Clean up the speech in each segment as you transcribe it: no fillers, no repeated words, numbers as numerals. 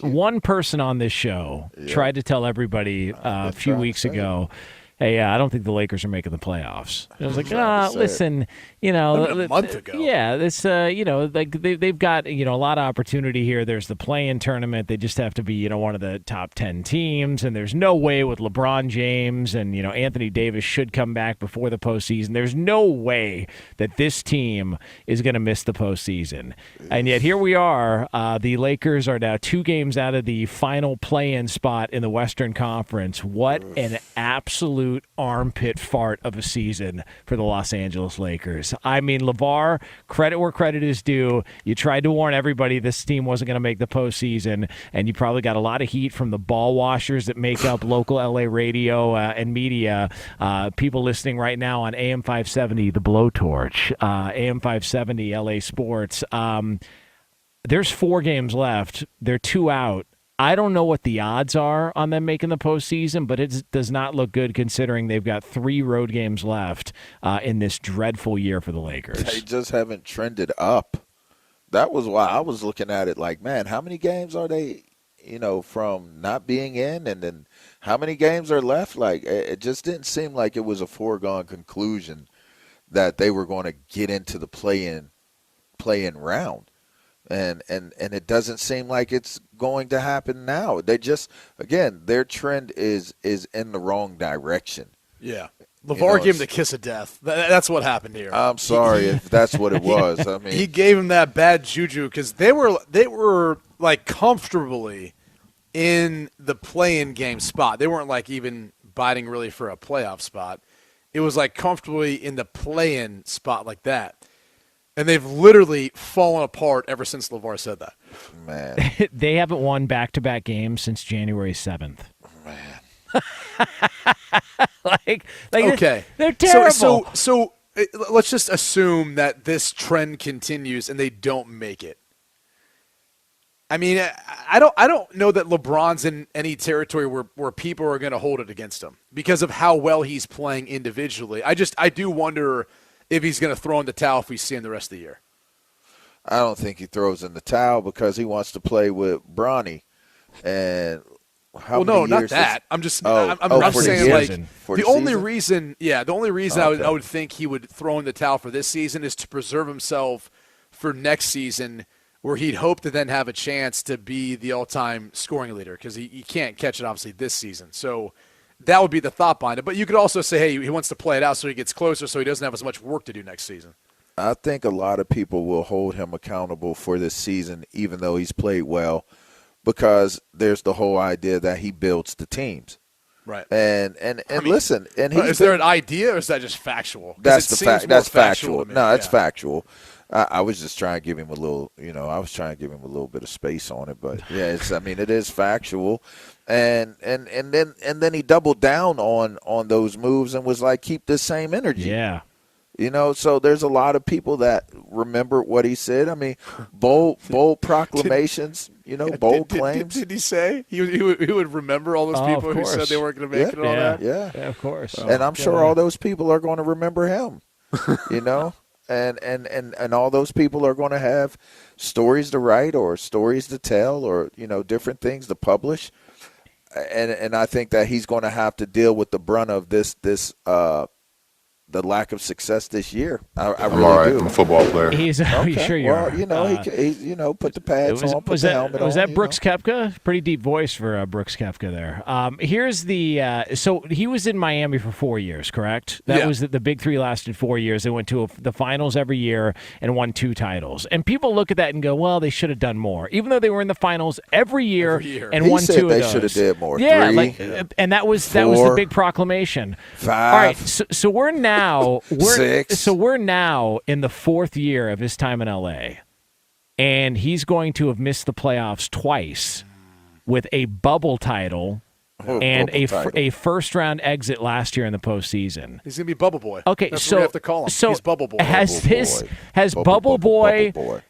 One person on this show tried to tell everybody a few weeks ago, hey, I don't think the Lakers are making the playoffs. I was like, listen, a month ago. Yeah, this, like they've got, a lot of opportunity here. There's the play-in tournament. They just have to be, one of the top 10 teams, and there's no way with LeBron James and, Anthony Davis should come back before the postseason. There's no way that this team is going to miss the postseason. And yet here we are. The Lakers are now 2 games out of the final play-in spot in the Western Conference. What an absolute armpit fart of a season for the Los Angeles Lakers. I mean, LeVar, credit where credit is due. You tried to warn everybody this team wasn't going to make the postseason, and you probably got a lot of heat from the ball washers that make up local LA radio and media. People listening right now on AM 570, The Blowtorch, AM 570, LA Sports. There's 4 games left. They're 2 out. I don't know what the odds are on them making the postseason, but it does not look good considering they've got 3 road games left in this dreadful year for the Lakers. They just haven't trended up. That was why I was looking at it like, man, how many games are they, from not being in, and then how many games are left? Like, it just didn't seem like it was a foregone conclusion that they were going to get into the play-in round. And it doesn't seem like it's going to happen now. They just, again, their trend is in the wrong direction. Yeah. LeVar gave him the kiss of death. That's what happened here. I'm sorry if that's what it was. I mean, he gave him that bad juju because they were like comfortably in the play-in game spot. They weren't like even biting really for a playoff spot. It was like comfortably in the play-in spot like that. And they've literally fallen apart ever since LeVar said that. Man. They haven't won back-to-back games since January 7th. Man. like okay. They're terrible. So let's just assume that this trend continues and they don't make it. I mean, I don't know that LeBron's in any territory where people are going to hold it against him because of how well he's playing individually. I do wonder if he's going to throw in the towel if we see him the rest of the year. I don't think he throws in the towel because he wants to play with Bronny. And how many not years that. I'm for saying the like season. the only reason I would think he would throw in the towel for this season is to preserve himself for next season, where he'd hope to then have a chance to be the all-time scoring leader because he can't catch it obviously this season. So that would be the thought behind it. But you could also say, hey, he wants to play it out so he gets closer so he doesn't have as much work to do next season. I think a lot of people will hold him accountable for this season, even though he's played well, because there's the whole idea that he builds the teams. Right. And listen, and is there an idea or is that just factual? That's the fact. That's factual. No, it's yeah. Factual. I was just trying to give him a little, bit of space on it, but yeah, it is factual. And then he doubled down on those moves and was like, keep this same energy. Yeah. So there's a lot of people that remember what he said. I mean, bold proclamations, bold claims. Did he say he would remember all those people who said they weren't going to make it and all that? Yeah, of course. And I'm sure all those people are going to remember him, And all those people are going to have stories to write or stories to tell or, different things to publish. And I think that he's going to have to deal with the brunt of this the lack of success this year. I really all right. do. I'm a football player. He's sure you are. He put the pads on, put the helmet on. Was that Brooks Koepka? Pretty deep voice for Brooks Koepka there. Here's the so he was in Miami for 4 years, correct? That was the big three lasted 4 years. They went to the finals every year and won 2 titles. And people look at that and go, well, they should have done more, even though they were in the finals every year. And won 2 of those. They should have did more. Yeah, 3, and that was 4, the big proclamation. 5. All right, so we're now 6. So we're now in the 4th year of his time in LA, and he's going to have missed the playoffs twice with a bubble title and a first-round exit last year in the postseason. He's going to be Bubble Boy. Okay, that's so what we have to call him. So he's Bubble Boy.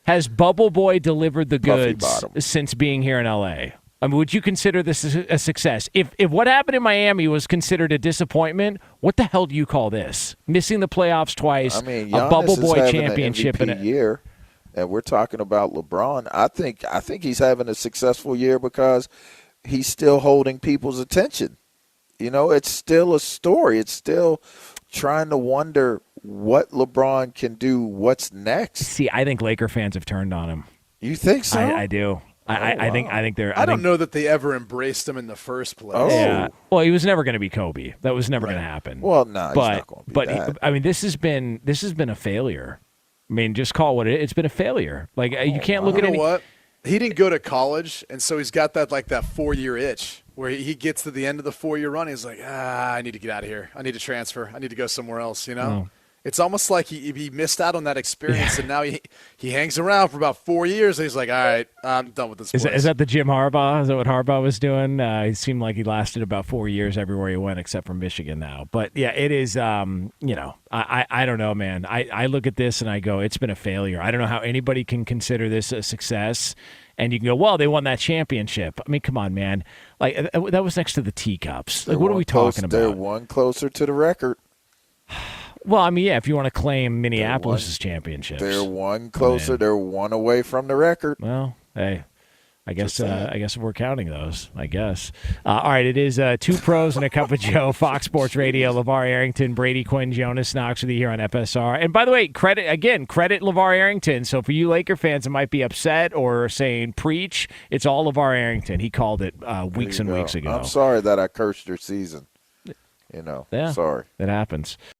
Has Bubble Boy delivered the goods since being here in LA? I mean, would you consider this a success? If what happened in Miami was considered a disappointment, what the hell do you call this? Missing the playoffs twice, I mean, a Bubble Boy having championship an in MVP year. and we're talking about LeBron, I think he's having a successful year because he's still holding people's attention. It's still a story. It's still trying to wonder what LeBron can do, what's next. See, I think Laker fans have turned on him. You think so? I do. I think they're. I don't know that they ever embraced him in the first place. Oh. Yeah. Well, he was never going to be Kobe. That was never going to happen. Well, no, he's not going to be that. I mean, this has been a failure. I mean, just call it what it is. It's been a failure. Like you can't look at any. What? He didn't go to college, and so he's got that 4-year itch where he gets to the end of the 4-year run. He's like, I need to get out of here. I need to transfer. I need to go somewhere else. It's almost like he missed out on that experience, and now he hangs around for about 4 years. And he's like, all right, I'm done with this place. Is that the Jim Harbaugh? Is that what Harbaugh was doing? It seemed like he lasted about 4 years everywhere he went, except for Michigan now. But yeah, it is. I don't know, man. I look at this and I go, it's been a failure. I don't know how anybody can consider this a success. And you can go, well, they won that championship. I mean, come on, man. Like that was next to the teacups. Like, what are we talking about? They're one closer to the record. Well, I mean, yeah, if you want to claim Minneapolis' championships. They're one closer. They're one away from the record. Well, hey, I guess we're counting those, I guess. All right, it is Two Pros and a Cup of Joe, Fox Sports Radio, LaVar Arrington, Brady Quinn, Jonas Knox with you here on FSR. And by the way, credit LaVar Arrington. So for you Laker fans that might be upset or saying preach, it's all LaVar Arrington. He called it weeks and weeks ago. I'm sorry that I cursed your season. Yeah, Sorry. It happens.